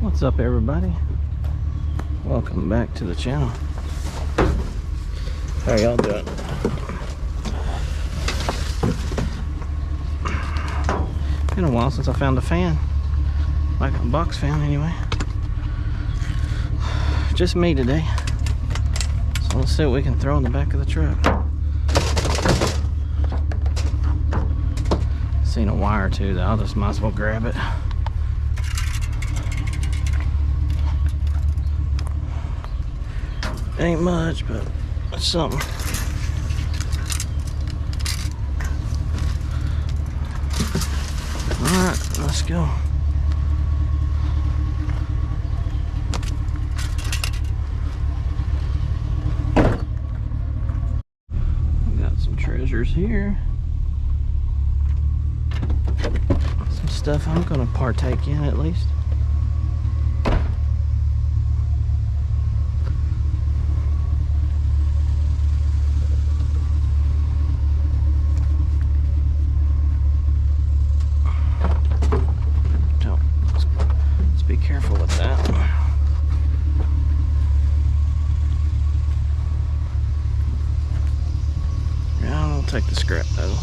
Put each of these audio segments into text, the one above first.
What's up, everybody? Welcome back to the channel. How y'all doing? Been a while since I found a fan, like a box fan anyway. Just me today, so let's see what we can throw in the back of the truck. Seen a wire too, though. I'll just might as well grab it. Ain't much, but it's something. Alright, let's go. Got some treasures here. Some stuff I'm gonna partake in at least. Careful with that. Yeah, I'll take the scrap though.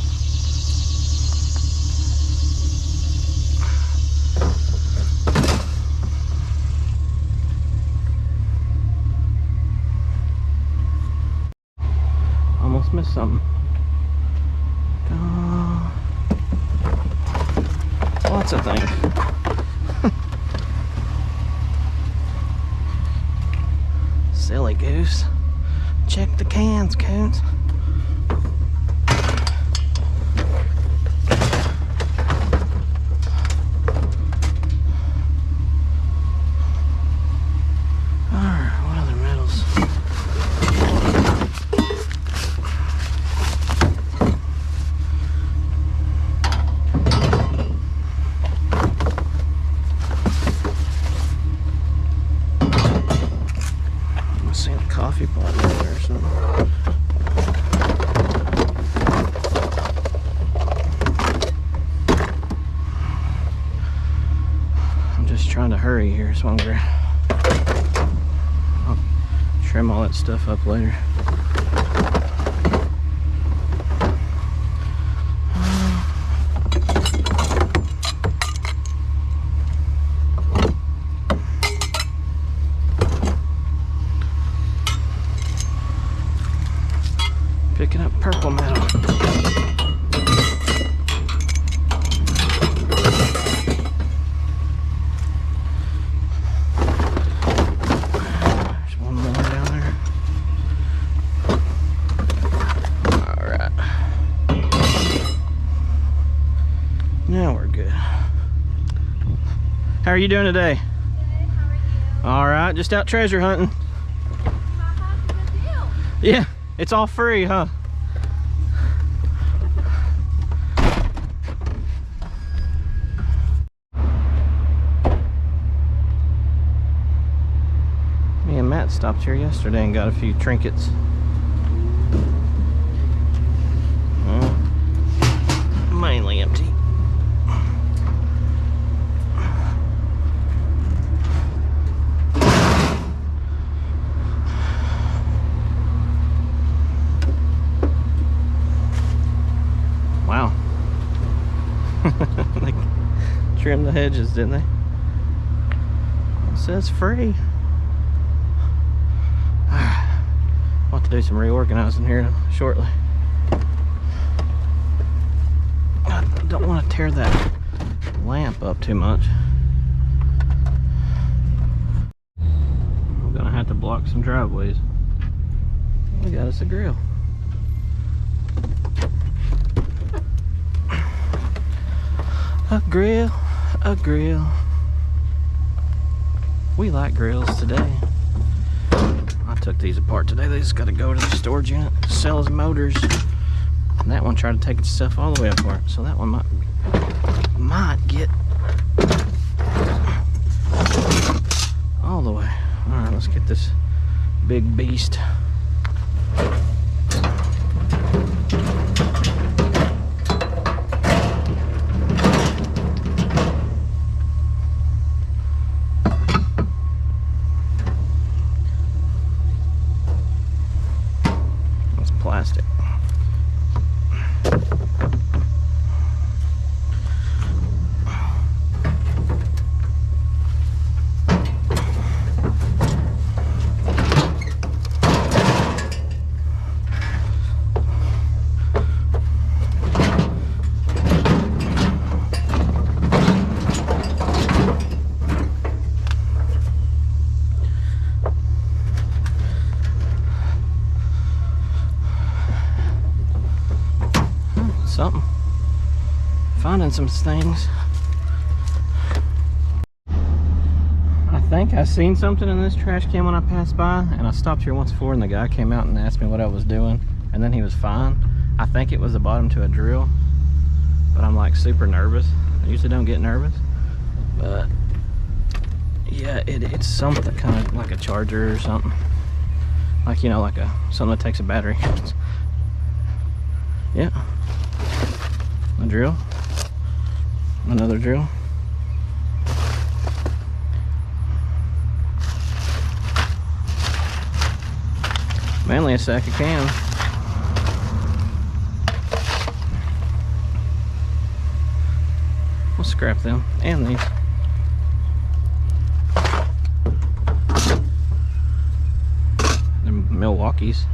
Almost missed something. Lots of things. Silly goose. Check the cans, Coonts. Alright, what other metals? Seen a coffee pot there or something. I'm just trying to hurry here, so I'll trim all that stuff up later. Picking up purple metal. There's one more down there. Alright. Now we're good. How are you doing today? Good, how are you? Alright, just out treasure hunting. Good deal. Yeah. It's all free, huh? Me and Matt stopped here yesterday and got a few trinkets. Mainly empty. Wow. They trimmed the hedges, didn't they? It says free. I'll have to do some reorganizing here shortly. I don't want to tear that lamp up too much. I'm gonna have to block some driveways. We got us a grill. A grill, a grill. We like grills today. I took these apart today. They just got to go to the storage unit, sell as motors. And that one tried to take its stuff all the way apart. So that one might get all the way. All right, let's get this big beast. grabbing some things. I think I seen something in this trash can when I passed by, and I stopped here once before and the guy came out and asked me what I was doing, and then he was fine. I think it was the bottom to a drill, but I'm like super nervous. I usually don't get nervous, but yeah, it's something kind of like a charger or something. Like, you know, like something that takes a battery. Yeah. A drill. Another drill. Mainly a sack of cans. We'll scrap them and these. They're Milwaukee's.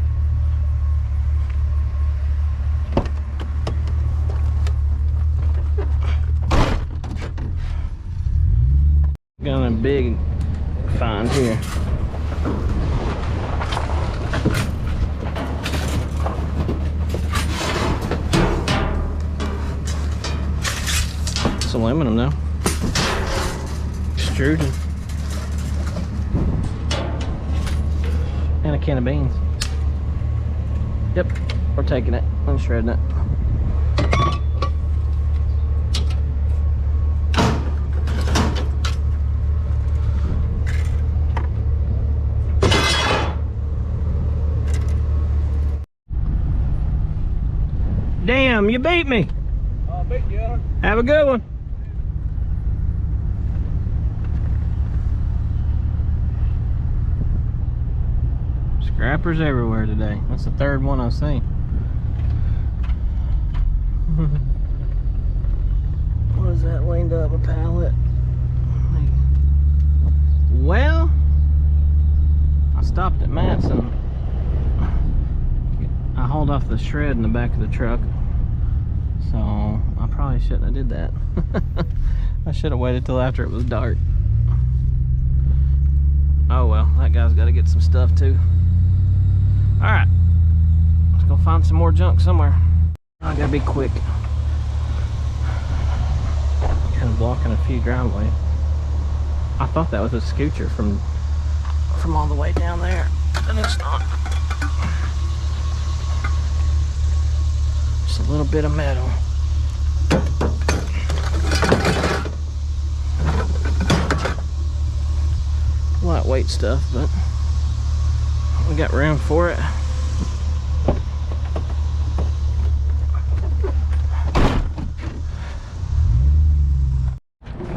Got a big find here. It's aluminum though. Extruded. And a can of beans. Yep, we're taking it. I'm shredding it. Damn, you beat me. I beat you. Have a good one. Scrappers everywhere today. That's the third one I've seen. What is that leaned up? A pallet? Well, I stopped at Matt's and I hauled off the shred in the back of the truck. So I probably shouldn't have did that. I should have waited till after it was dark. Oh well, that guy's got to get some stuff too. Alright, let's go find some more junk somewhere. I gotta be quick. Kind of blocking a few driveways. I thought that was a scooter from all the way down there, and it's not. Just a little bit of metal. Lightweight stuff, but we got room for it.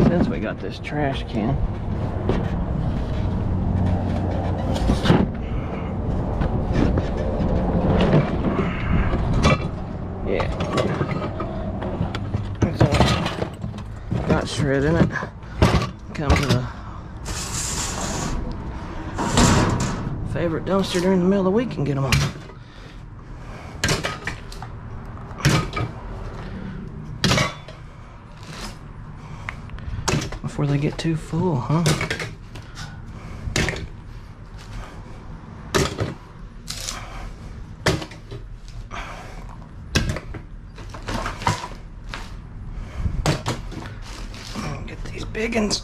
Since we got this trash can, yeah, so got shred in it. Come to the favorite dumpster during the middle of the week and get them on. Before they get too full, huh? Get these big ones.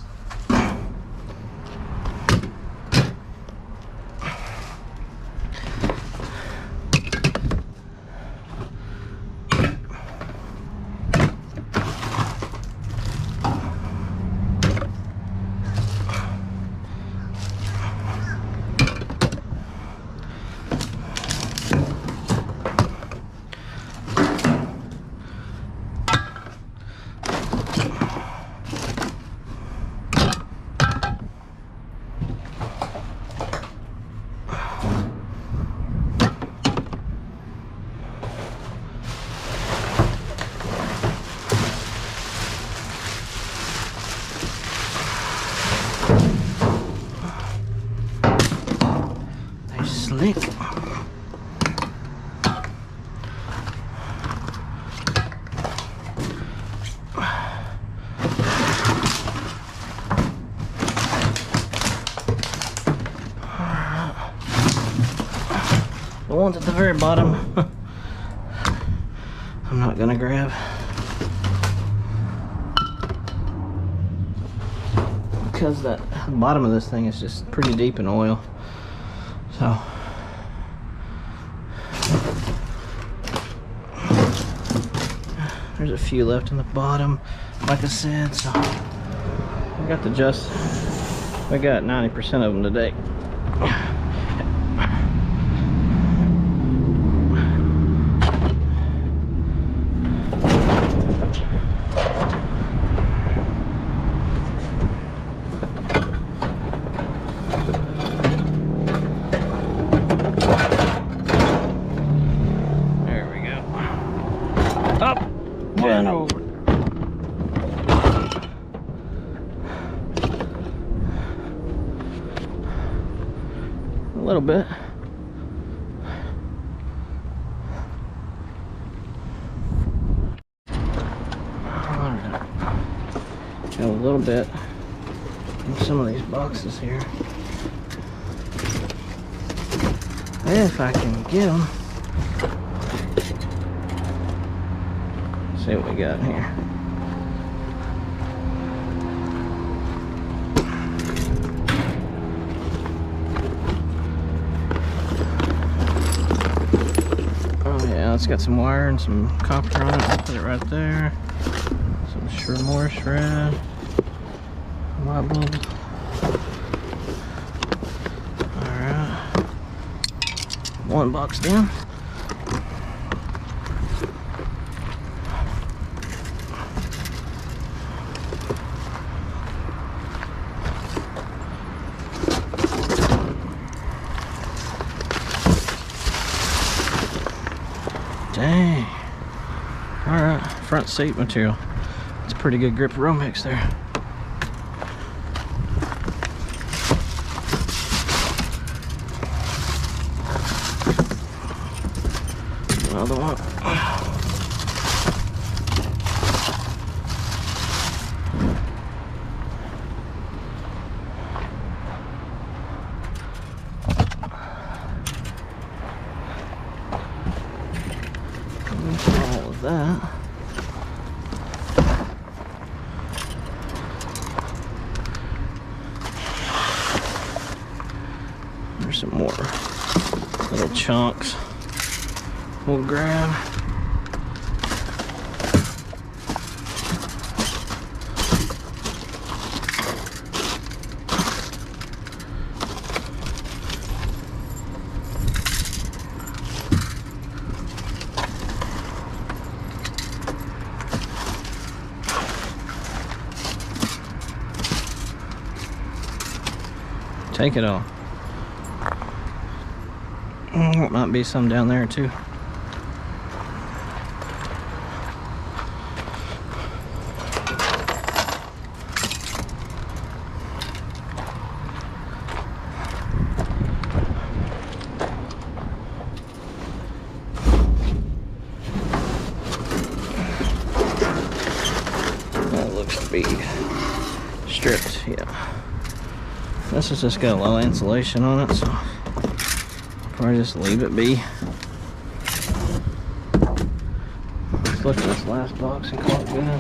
Slick. The ones at the very bottom, I'm not gonna grab. because the bottom of this thing is just pretty deep in oil. So there's a few left in the bottom, like I said. So we got 90% of them today. Run over. A little bit. Got a little bit in some of these boxes here. If I can get them. See what we got here. Oh yeah, it's got some wire and some copper on it. I'll put it right there. Some more shred. Wobbles. Alright. One box down. Dang. Alright, front seat material. It's a pretty good grip row mix there. Another one. All of that. There's some more little chunks we'll grab. Take it all. Might be some down there too. That looks to be stripped, yeah. This has just got a little insulation on it, so probably just leave it be. Let's look at this last box and call it good.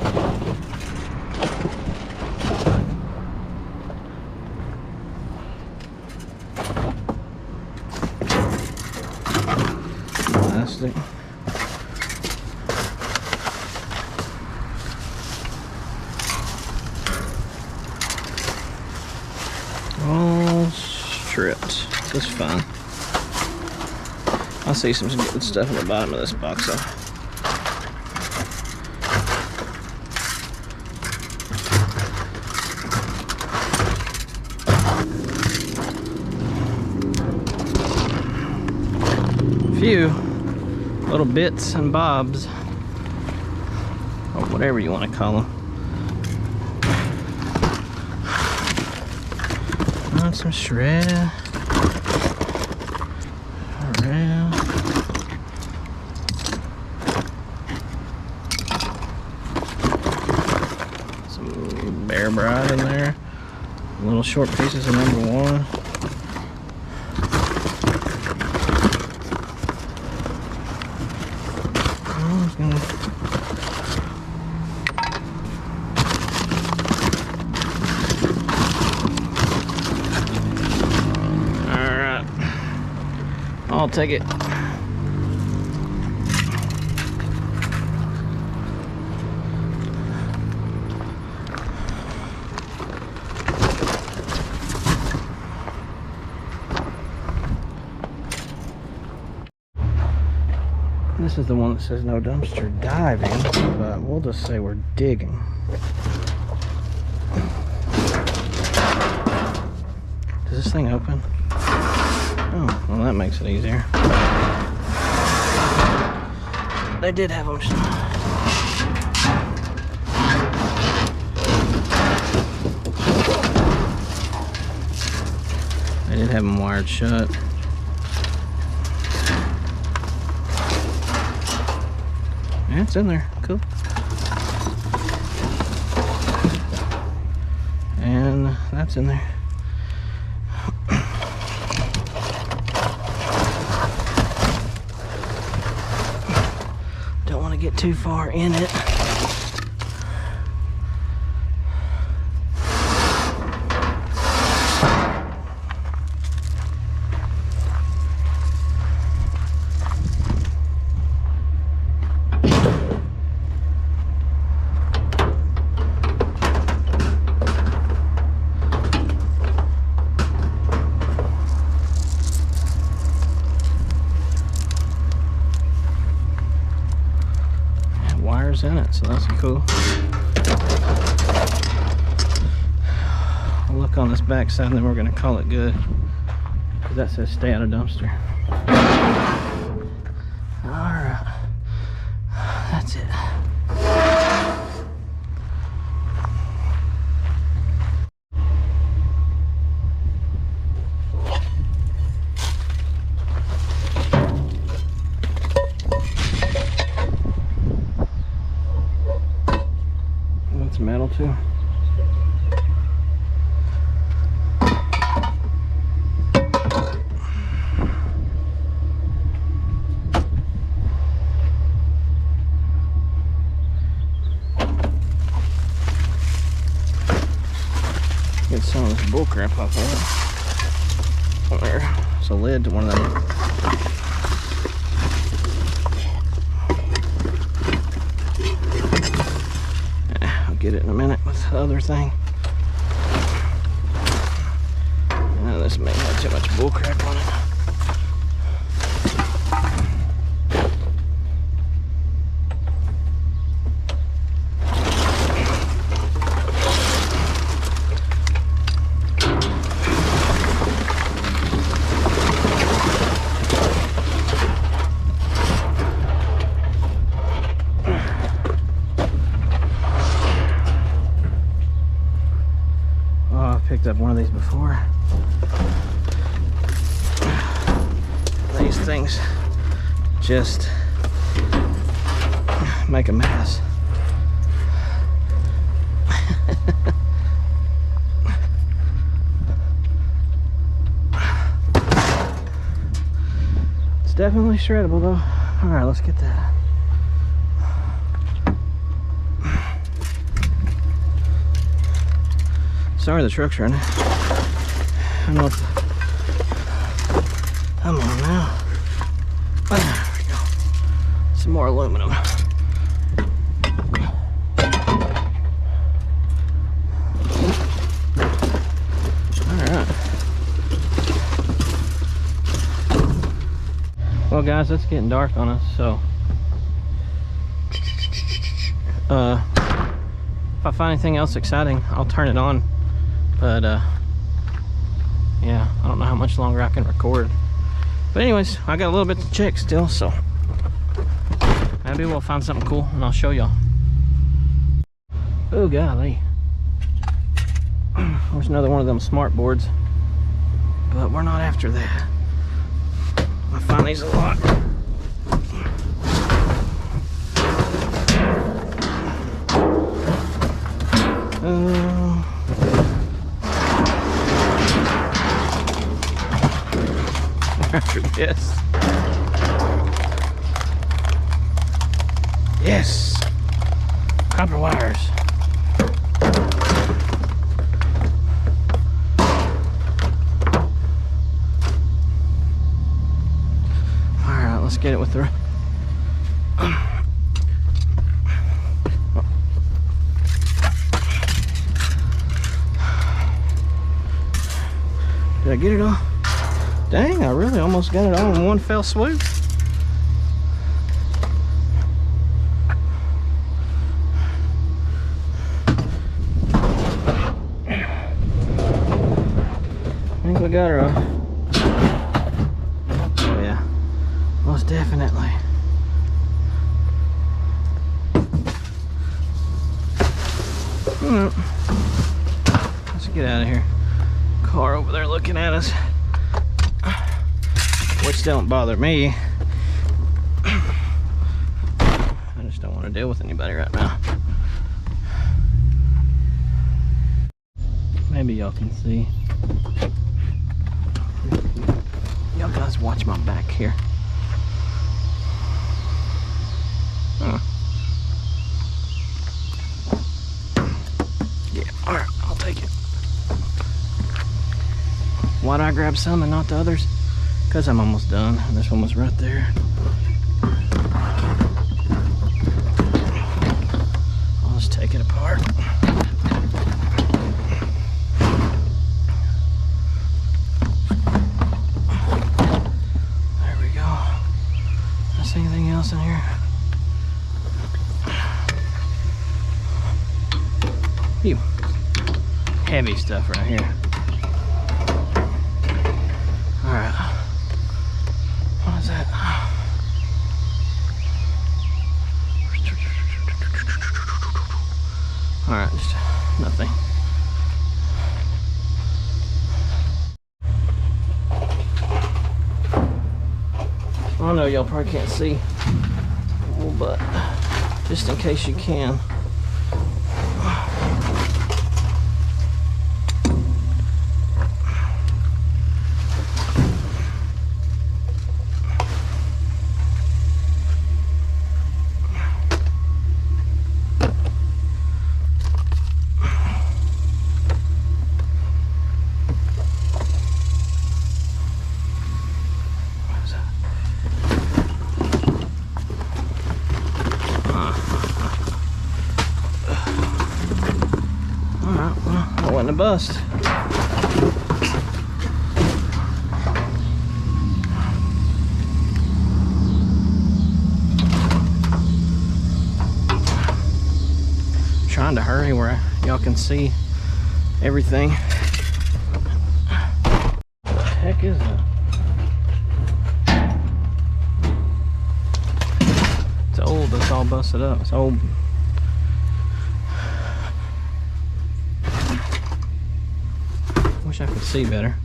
Plastic. All stripped. Just fine. I see some good stuff in the bottom of this box though. A few little bits and bobs, or whatever you want to call them. Some shred around. Some bear bride in there. Little short pieces of #1. I'll take it. This is the one that says no dumpster diving, but we'll just say we're digging. Does this thing open? Oh, well, that makes it easier. They did have them. They did have them wired shut. Yeah, it's in there. Cool. And that's in there. Don't want to get too far in it. In it, so that's cool. We'll look on this back side and then we're going to call it good, because that says stay out of dumpster. Alright, that's it. Metal too. Get some of this bull crap off of it. There's a lid to one of them. Get it in a minute with the other thing. This may have too much bull crap on it. Picked up one of these before. These things just make a mess. It's definitely shreddable though. All right, let's get that. Sorry, the truck's running. I know it's... Come on now. There we go. Some more aluminum. Alright. Well guys, it's getting dark on us, so... if I find anything else exciting, I'll turn it on. But yeah, I don't know how much longer I can record. But anyways, I got a little bit to check still, so maybe we'll find something cool and I'll show y'all. Oh golly. There's another one of them smart boards. But we're not after that. I find these a lot. After this. Yes. Copper wires. get it with the... Did I get it all? Dang, I really almost got it all in one fell swoop. I think we got her off. Oh yeah, most definitely. Let's get out of here. Car over there looking at us, which don't bother me. I just don't want to deal with anybody right now. Maybe y'all can see. Y'all guys watch my back here. Yeah, alright, I'll take it. Why'd I grab some and not the others? Because I'm almost done. And this one was right there. I'll just take it apart. There we go. See anything else in here? Ew. Heavy stuff right here. Alright. What is that? Alright, just nothing. I know y'all probably can't see, but just in case you can. A bust. Trying to hurry where y'all can see everything. What the heck is that? It's old, it's all busted up. It's old. Wish I could see better.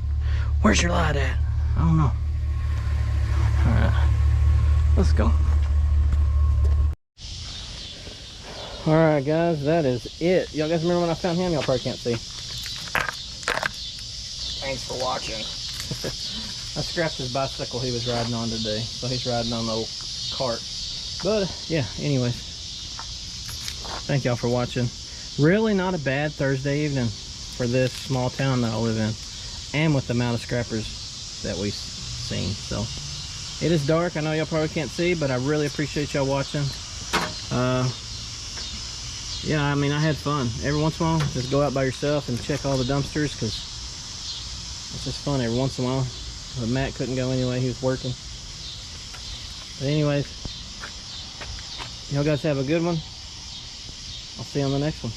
Where's your light at? I don't know. Alright, let's go. Alright guys, that is it. Y'all guys remember when I found him? Y'all probably can't see. Thanks for watching. I scrapped his bicycle he was riding on today. So he's riding on the old cart. But yeah, anyways. Thank y'all for watching. Really not a bad Thursday evening for this small town that I live in, and with the amount of scrappers that we've seen. So it is dark, I know y'all probably can't see, but I really appreciate y'all watching. Yeah, I mean, I had fun. Every once in a while, just go out by yourself and check all the dumpsters, because it's just fun every once in a while. But Matt couldn't go anyway, he was working. But anyways, y'all guys have a good one. I'll see you on the next one.